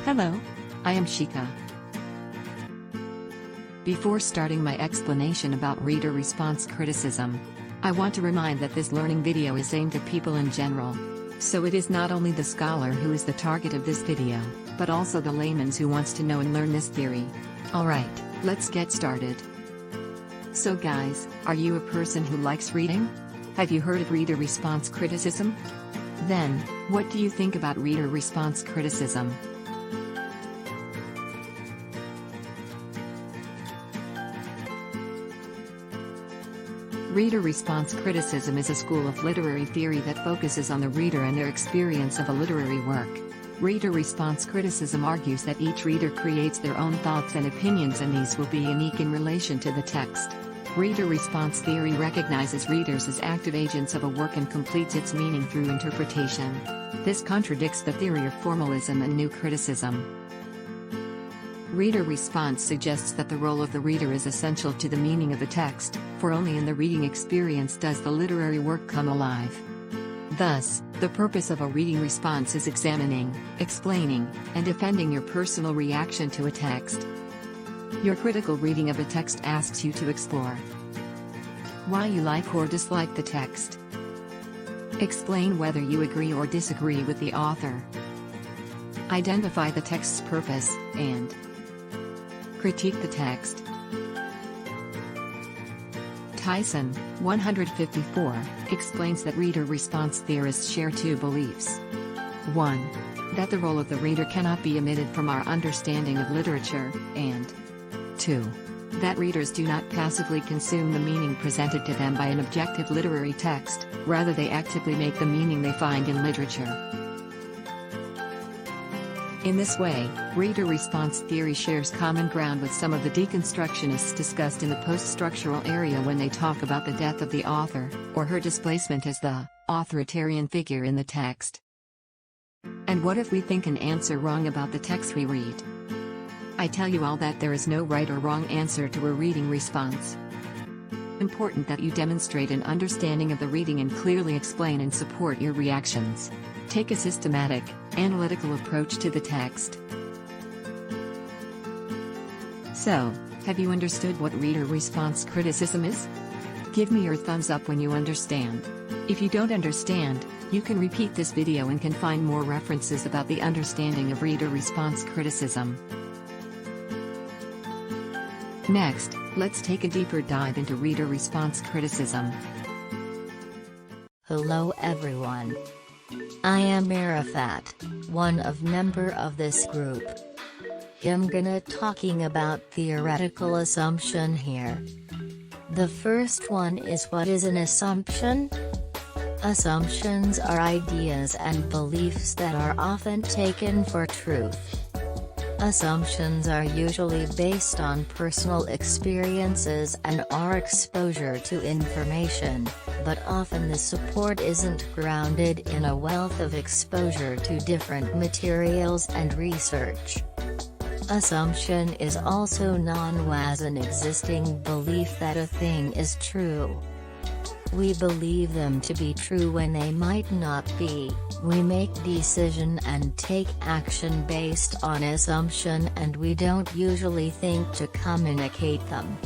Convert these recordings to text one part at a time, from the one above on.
Hello, I am Shika. Before starting my explanation about reader response criticism, I want to remind that this learning video is aimed at people in general. So it is not only the scholar who is the target of this video, but also the layman who wants to know and learn this theory. Alright, let's get started. So guys, are you a person who likes reading? Have you heard of reader response criticism? Then, what do you think about reader response criticism? Reader response criticism is a school of literary theory that focuses on the reader and their experience of a literary work. Reader response criticism argues that each reader creates their own thoughts and opinions, and these will be unique in relation to the text. Reader response theory recognizes readers as active agents of a work and completes its meaning through interpretation. This contradicts the theory of formalism and new criticism. Reader response suggests that the role of the reader is essential to the meaning of the text, for only in the reading experience does the literary work come alive. Thus, the purpose of a reading response is examining, explaining, and defending your personal reaction to a text. Your critical reading of a text asks you to explore why you like or dislike the text. Explain whether you agree or disagree with the author. Identify the text's purpose, and critique the text. Tyson, 154, explains that reader response theorists share two beliefs. 1. That the role of the reader cannot be omitted from our understanding of literature, and 2. That readers do not passively consume the meaning presented to them by an objective literary text, rather they actively make the meaning they find in literature. In this way, reader response theory shares common ground with some of the deconstructionists discussed in the post-structural area when they talk about the death of the author, or her displacement as the authoritarian figure in the text. And what if we think an answer wrong about the text we read? I tell you all that there is no right or wrong answer to a reading response. Important that you demonstrate an understanding of the reading and clearly explain and support your reactions. Take a systematic, analytical approach to the text. So, have you understood what reader response criticism is? Give me your thumbs up when you understand. If you don't understand, you can repeat this video and can find more references about the understanding of reader response criticism. Next, let's take a deeper dive into reader response criticism. Hello everyone. I am Arafat, one of member of this group. I'm gonna talking about theoretical assumption here. The first one is, what is an assumption? Assumptions are ideas and beliefs that are often taken for truth. Assumptions are usually based on personal experiences and our exposure to information, but often the support isn't grounded in a wealth of exposure to different materials and research. Assumption is also known as an existing belief that a thing is true. We believe them to be true when they might not be. We make decision and take action based on assumption, and we don't usually think to communicate them.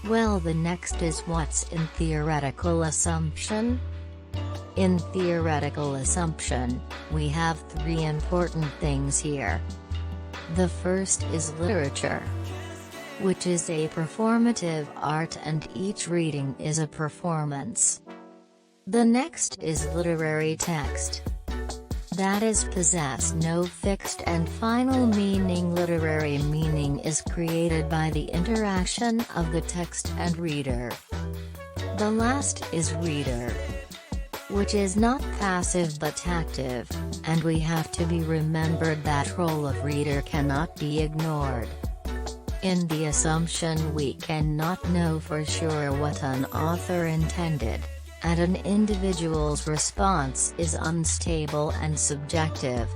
Well, the next is, what's in theoretical assumption? In theoretical assumption, we have three important things here. The first is literature, which is a performative art, and each reading is a performance. The next is literary text. That is, possess no fixed and final meaning. Literary meaning is created by the interaction of the text and reader. The last is reader, which is not passive but active, and we have to be remembered that role of reader cannot be ignored. In the assumption, we cannot know for sure what an author intended, and an individual's response is unstable and subjective.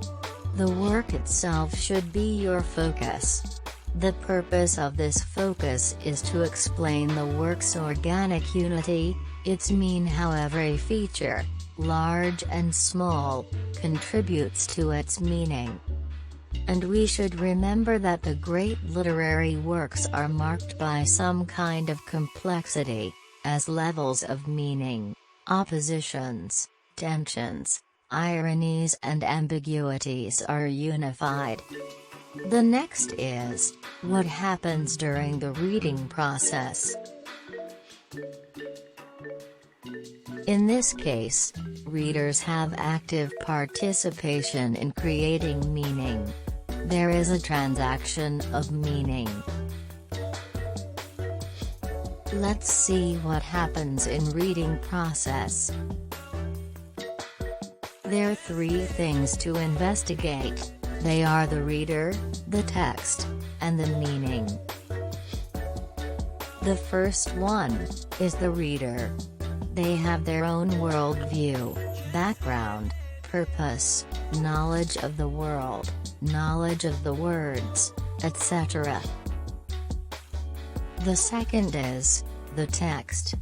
The work itself should be your focus. The purpose of this focus is to explain the work's organic unity, its mean, how every feature, large and small, contributes to its meaning. And we should remember that the great literary works are marked by some kind of complexity, as levels of meaning, oppositions, tensions, ironies and ambiguities are unified. The next is, what happens during the reading process. In this case, readers have active participation in creating meaning. There is a transaction of meaning. Let's see what happens in reading process. There are three things to investigate. They are the reader, the text, and the meaning. The first one is the reader. They have their own worldview, background, purpose, knowledge of the world, knowledge of the words, etc. The second is the text.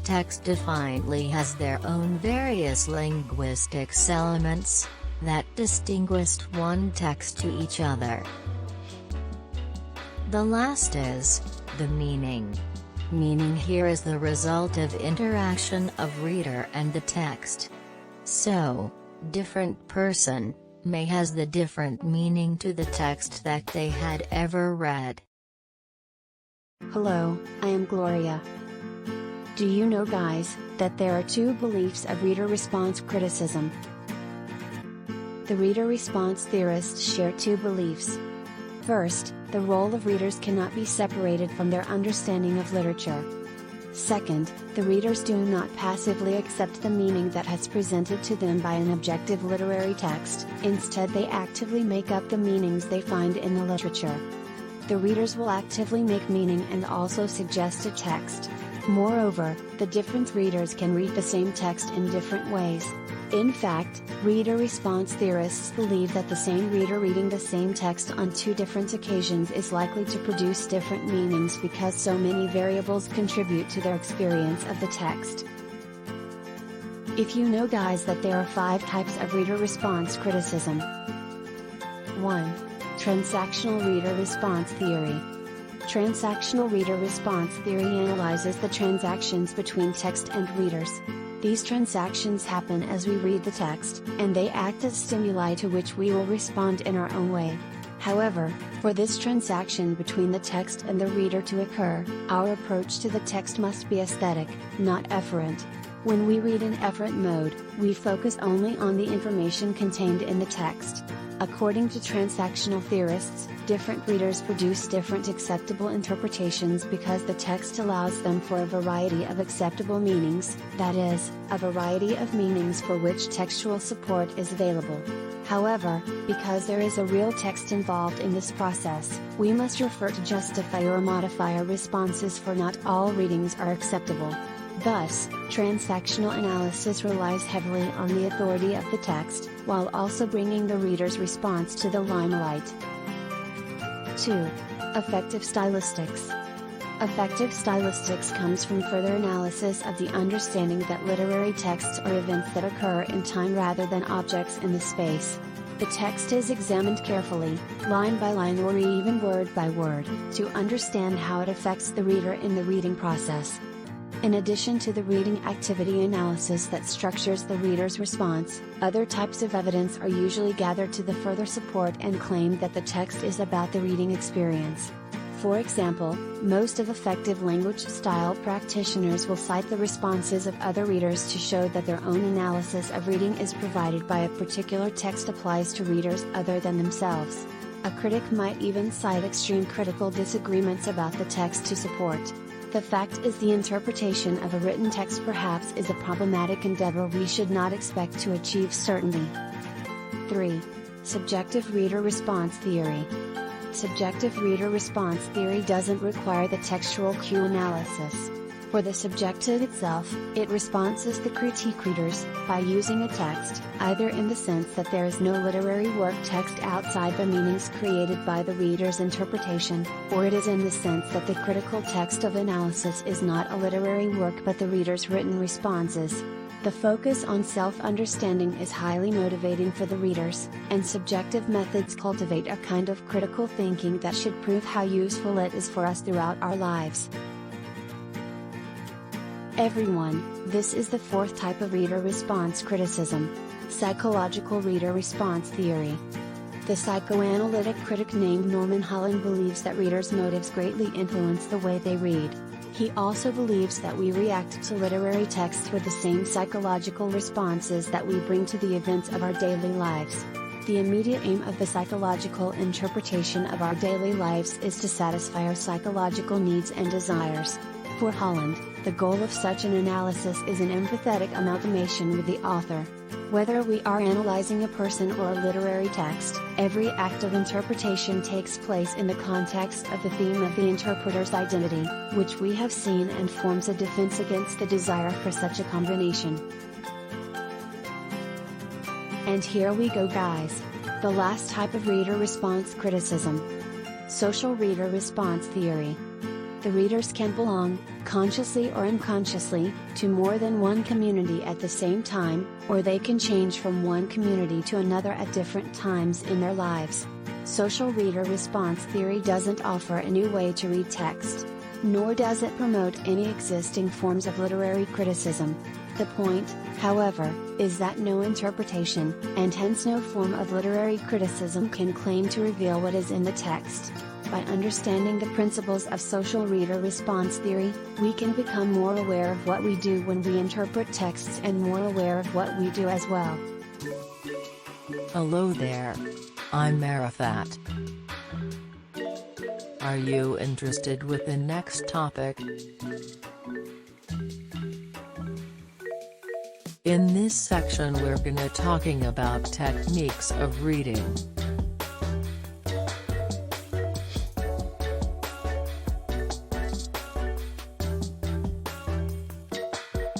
Text definitely has their own various linguistic elements that distinguish one text to each other. The last is the meaning. Meaning here is the result of interaction of reader and the text. So, different person may has the different meaning to the text that they had ever read. Hello, I am Gloria. Do you know, guys, that there are two beliefs of reader response criticism? The reader response theorists share two beliefs. First, the role of readers cannot be separated from their understanding of literature. Second, the readers do not passively accept the meaning that has presented to them by an objective literary text, instead they actively make up the meanings they find in the literature. The readers will actively make meaning and also suggest a text. Moreover, the different readers can read the same text in different ways. In fact, reader response theorists believe that the same reader reading the same text on two different occasions is likely to produce different meanings because so many variables contribute to their experience of the text. If you know, guys, that there are 5 types of reader response criticism. 1. Transactional reader response theory. Transactional reader response theory analyzes the transactions between text and readers. These transactions happen as we read the text, and they act as stimuli to which we will respond in our own way. However, for this transaction between the text and the reader to occur, our approach to the text must be aesthetic, not efferent. When we read in efferent mode, we focus only on the information contained in the text. According to transactional theorists, different readers produce different acceptable interpretations because the text allows them for a variety of acceptable meanings, that is, a variety of meanings for which textual support is available. However, because there is a real text involved in this process, we must refer to justify or modify our responses, for not all readings are acceptable. Thus, transactional analysis relies heavily on the authority of the text, while also bringing the reader's response to the limelight. 2. Affective stylistics. Affective stylistics comes from further analysis of the understanding that literary texts are events that occur in time rather than objects in the space. The text is examined carefully, line by line or even word by word, to understand how it affects the reader in the reading process. In addition to the reading activity analysis that structures the reader's response, other types of evidence are usually gathered to further support and claim that the text is about the reading experience. For example, most of affective language style practitioners will cite the responses of other readers to show that their own analysis of reading is provided by a particular text applies to readers other than themselves. A critic might even cite extreme critical disagreements about the text to support. The fact is, the interpretation of a written text perhaps is a problematic endeavor we should not expect to achieve certainty. 3. Subjective reader response theory. Subjective reader response theory doesn't require the textual cue analysis. For the subjective itself, it responses the critique readers, by using a text, either in the sense that there is no literary work text outside the meanings created by the reader's interpretation, or it is in the sense that the critical text of analysis is not a literary work but the reader's written responses. The focus on self-understanding is highly motivating for the readers, and subjective methods cultivate a kind of critical thinking that should prove how useful it is for us throughout our lives. Everyone, this is the fourth type of reader response criticism: psychological reader response theory. The psychoanalytic critic named Norman Holland believes that readers' motives greatly influence the way they read. He also believes that we react to literary texts with the same psychological responses that we bring to the events of our daily lives. The immediate aim of the psychological interpretation of our daily lives is to satisfy our psychological needs and desires. For Holland, the goal of such an analysis is an empathetic amalgamation with the author. Whether we are analyzing a person or a literary text, every act of interpretation takes place in the context of the theme of the interpreter's identity, which we have seen, and forms a defense against the desire for such a combination. And here we go, guys. The last type of reader response criticism: social reader response theory. The readers can belong, consciously or unconsciously, to more than one community at the same time, or they can change from one community to another at different times in their lives. Social reader response theory doesn't offer a new way to read text, nor does it promote any existing forms of literary criticism. The point, however, is that no interpretation, and hence no form of literary criticism, can claim to reveal what is in the text. By understanding the principles of social reader response theory, we can become more aware of what we do when we interpret texts, and more aware of what we do as well. Hello there. I'm Arafat. Are you interested with the next topic? In this section we're gonna talking about techniques of reading.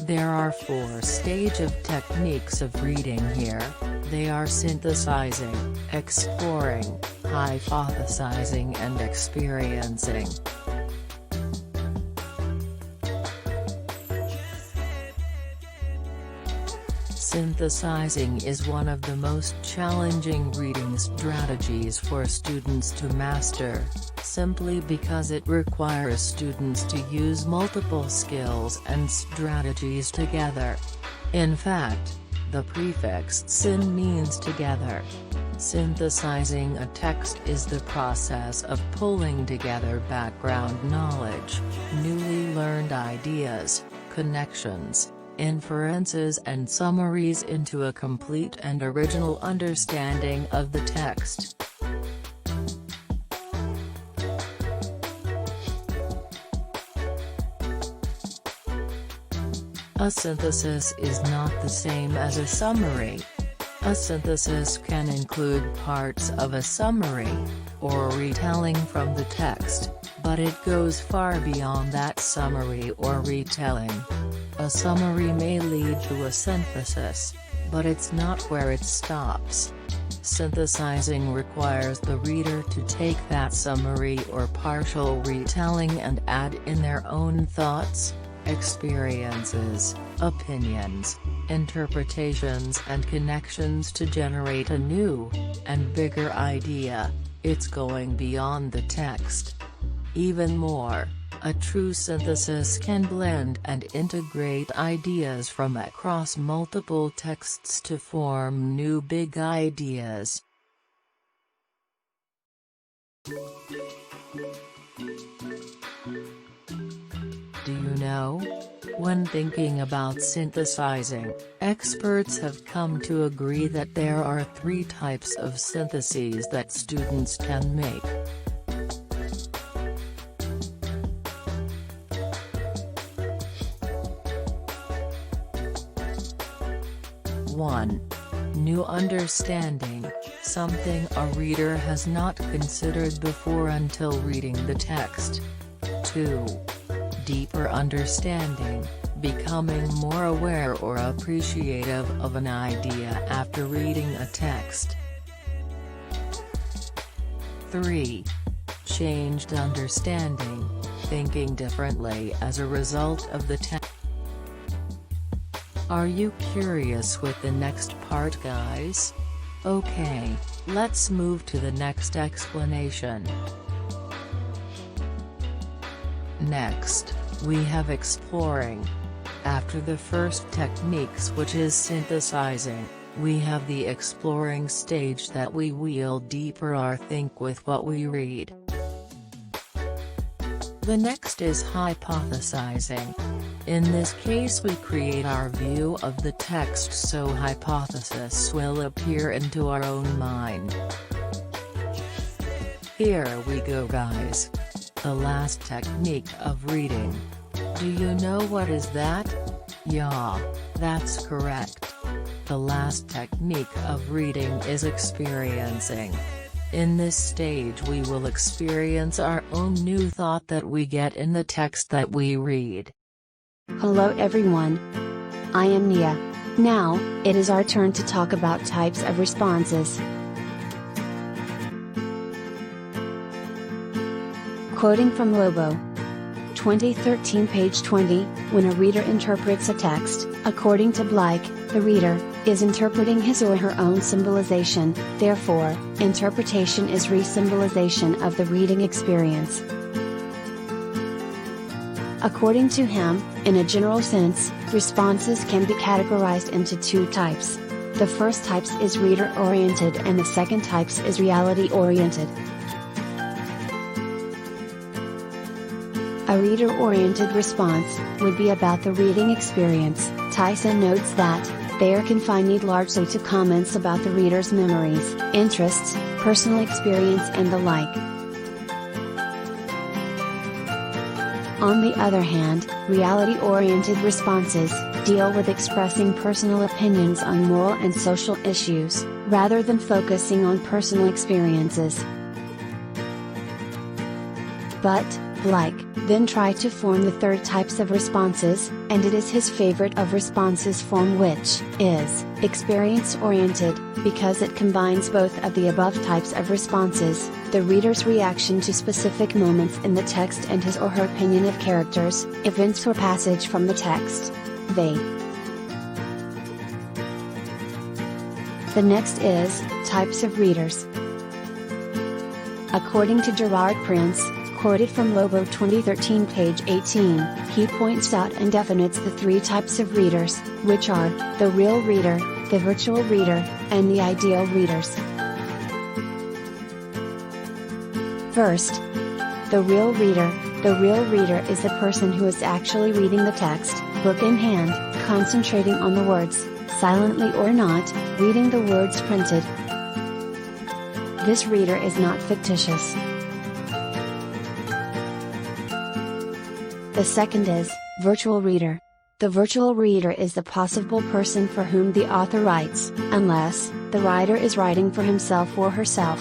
There are 4 stages of techniques of reading here. They are synthesizing, exploring, hypothesizing, and experiencing. Synthesizing is one of the most challenging reading strategies for students to master, simply because it requires students to use multiple skills and strategies together. In fact, the prefix "syn" means together. Synthesizing a text is the process of pulling together background knowledge, newly learned ideas, connections, inferences and summaries into a complete and original understanding of the text. A synthesis is not the same as a summary. A synthesis can include parts of a summary, or retelling from the text, but it goes far beyond that summary or retelling. A summary may lead to a synthesis, but it's not where it stops. Synthesizing requires the reader to take that summary or partial retelling and add in their own thoughts, experiences, opinions, interpretations and connections to generate a new, and bigger idea. It's going beyond the text. Even more, a true synthesis can blend and integrate ideas from across multiple texts to form new big ideas. Do you know? When thinking about synthesizing, experts have come to agree that there are 3 types of syntheses that students can make. One. New understanding, something a reader has not considered before until reading the text. 2. Deeper understanding, becoming more aware or appreciative of an idea after reading a text. 3. Changed understanding, thinking differently as a result of the text. Are you curious with the next part, guys? Okay, let's move to the next explanation. Next, we have exploring. After the first techniques, which is synthesizing, we have the exploring stage that we wheel deeper our think with what we read. The next is hypothesizing. In this case we create our view of the text so hypothesis will appear into our own mind. Here we go, guys. The last technique of reading. Do you know what is that? Yeah, that's correct. The last technique of reading is experiencing. In this stage we will experience our own new thought that we get in the text that we read. Hello everyone. I am Nia. Now, it is our turn to talk about types of responses. Quoting from Lobo. 2013 page 20, when a reader interprets a text, according to Blake, the reader is interpreting his or her own symbolization, therefore, interpretation is re-symbolization of the reading experience. According to him, in a general sense, responses can be categorized into two types. The first type is reader-oriented and the second type is reality-oriented. A reader-oriented response would be about the reading experience. Tyson notes that they are confined largely to comments about the reader's memories, interests, personal experience and the like. On the other hand, reality-oriented responses deal with expressing personal opinions on moral and social issues, rather than focusing on personal experiences. But, Blake then tried to form the third types of responses, and it is his favorite of responses form, which is experience-oriented, because it combines both of the above types of responses, the reader's reaction to specific moments in the text and his or her opinion of characters, events or passage from the text. The next is types of readers. According to Gerard Prince, quoted from Lobo 2013 page 18, he points out and defines the three types of readers, which are, the real reader, the virtual reader, and the ideal readers. First, the real reader. The real reader is the person who is actually reading the text, book in hand, concentrating on the words, silently or not, reading the words printed. This reader is not fictitious. The second is, virtual reader. The virtual reader is the possible person for whom the author writes, unless the writer is writing for himself or herself.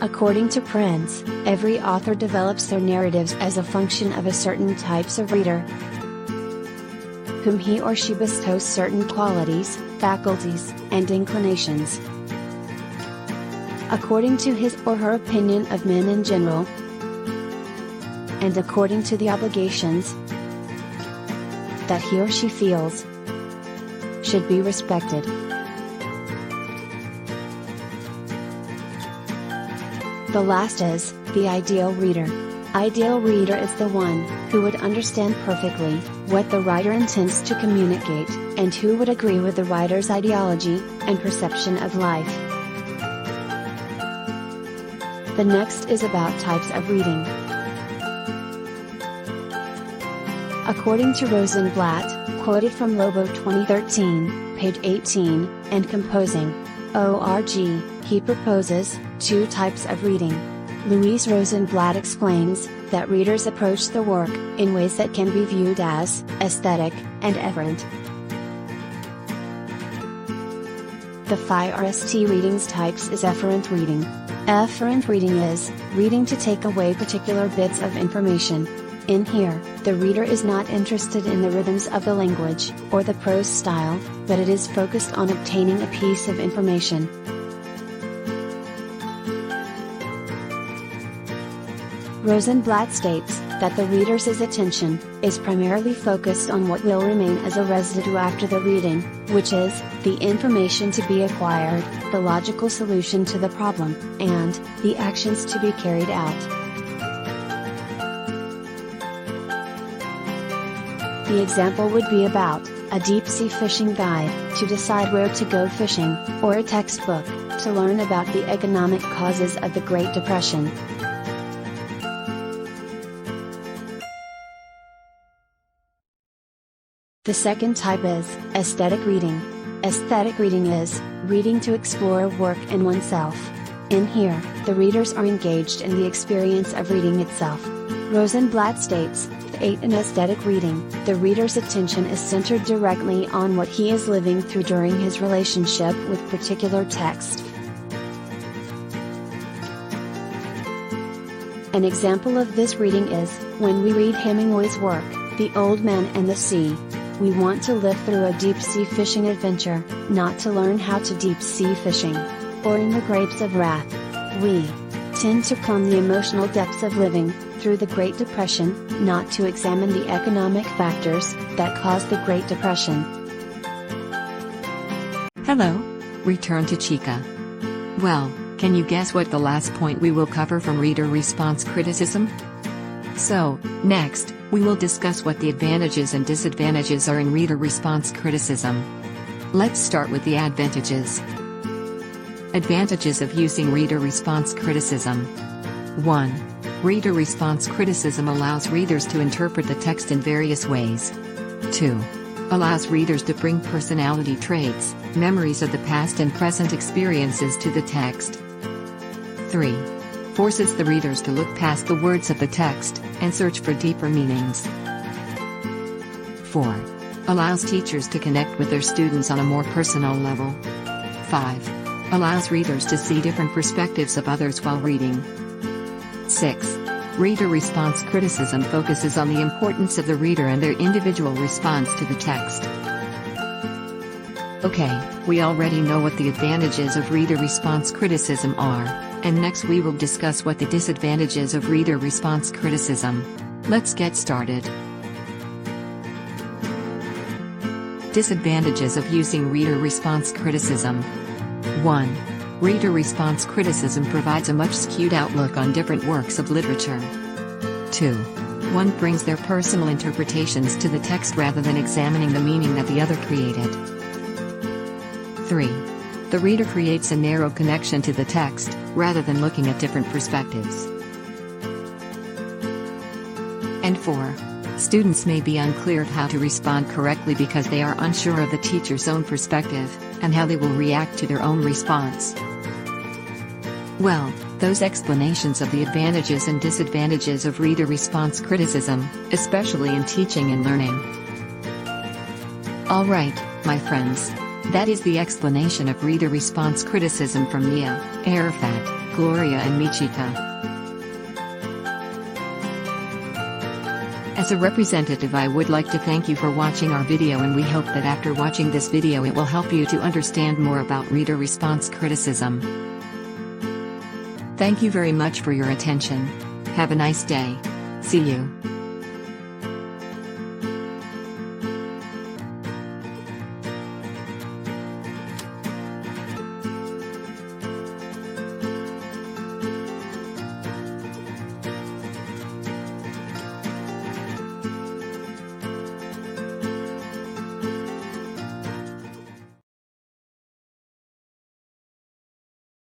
According to Prince, every author develops their narratives as a function of a certain types of reader, whom he or she bestows certain qualities, faculties, and inclinations. According to his or her opinion of men in general, and according to the obligations that he or she feels should be respected. The last is, the ideal reader. Ideal reader is the one who would understand perfectly what the writer intends to communicate, and who would agree with the writer's ideology and perception of life. The next is about types of reading. According to Rosenblatt, quoted from Lobo 2013, page 18, and composing. org, he proposes two types of reading. Louise Rosenblatt explains that readers approach the work in ways that can be viewed as aesthetic and efferent. The FIRST readings types is efferent reading. Efferent reading is reading to take away particular bits of information. In here, the reader is not interested in the rhythms of the language or the prose style, but it is focused on obtaining a piece of information. Rosenblatt states, that the reader's attention is primarily focused on what will remain as a residue after the reading, which is the information to be acquired, the logical solution to the problem, and the actions to be carried out. The example would be about a deep-sea fishing guide to decide where to go fishing, or a textbook to learn about the economic causes of the Great Depression. The second type is aesthetic reading. Aesthetic reading is reading to explore work and oneself. In here, the readers are engaged in the experience of reading itself. Rosenblatt states, in aesthetic reading, the reader's attention is centered directly on what he is living through during his relationship with particular text. An example of this reading is, when we read Hemingway's work, The Old Man and the Sea. We want to live through a deep-sea fishing adventure, not to learn how to deep-sea fishing. Or in The Grapes of Wrath. We tend to plumb the emotional depths of living through the Great Depression, not to examine the economic factors that caused the Great Depression. Hello. Return to Chica. Well, can you guess what the last point we will cover from reader response criticism? So, next, we will discuss what the advantages and disadvantages are in reader response criticism. Let's start with the advantages. Advantages of using reader response criticism. 1. Reader response criticism allows readers to interpret the text in various ways. 2. Allows readers to bring personality traits, memories of the past and present experiences to the text. 3. Forces the readers to look past the words of the text and search for deeper meanings. 4. Allows teachers to connect with their students on a more personal level. 5. Allows readers to see different perspectives of others while reading. 6. Reader response criticism focuses on the importance of the reader and their individual response to the text. Okay, we already know what the advantages of reader response criticism are, and next we will discuss what the disadvantages of reader response criticism. Let's get started. Disadvantages of using reader response criticism. 1. Reader response criticism provides a much skewed outlook on different works of literature. 2. One brings their personal interpretations to the text rather than examining the meaning that the other created. 3. The reader creates a narrow connection to the text, rather than looking at different perspectives. And 4. Students may be unclear of how to respond correctly because they are unsure of the teacher's own perspective, and how they will react to their own response. Well, those explanations of the advantages and disadvantages of reader response criticism, especially in teaching and learning. Alright, my friends. That is the explanation of reader response criticism from Mia, Arafat, Gloria and Michika. As a representative, I would like to thank you for watching our video, and we hope that after watching this video it will help you to understand more about reader response criticism. Thank you very much for your attention. Have a nice day. See you.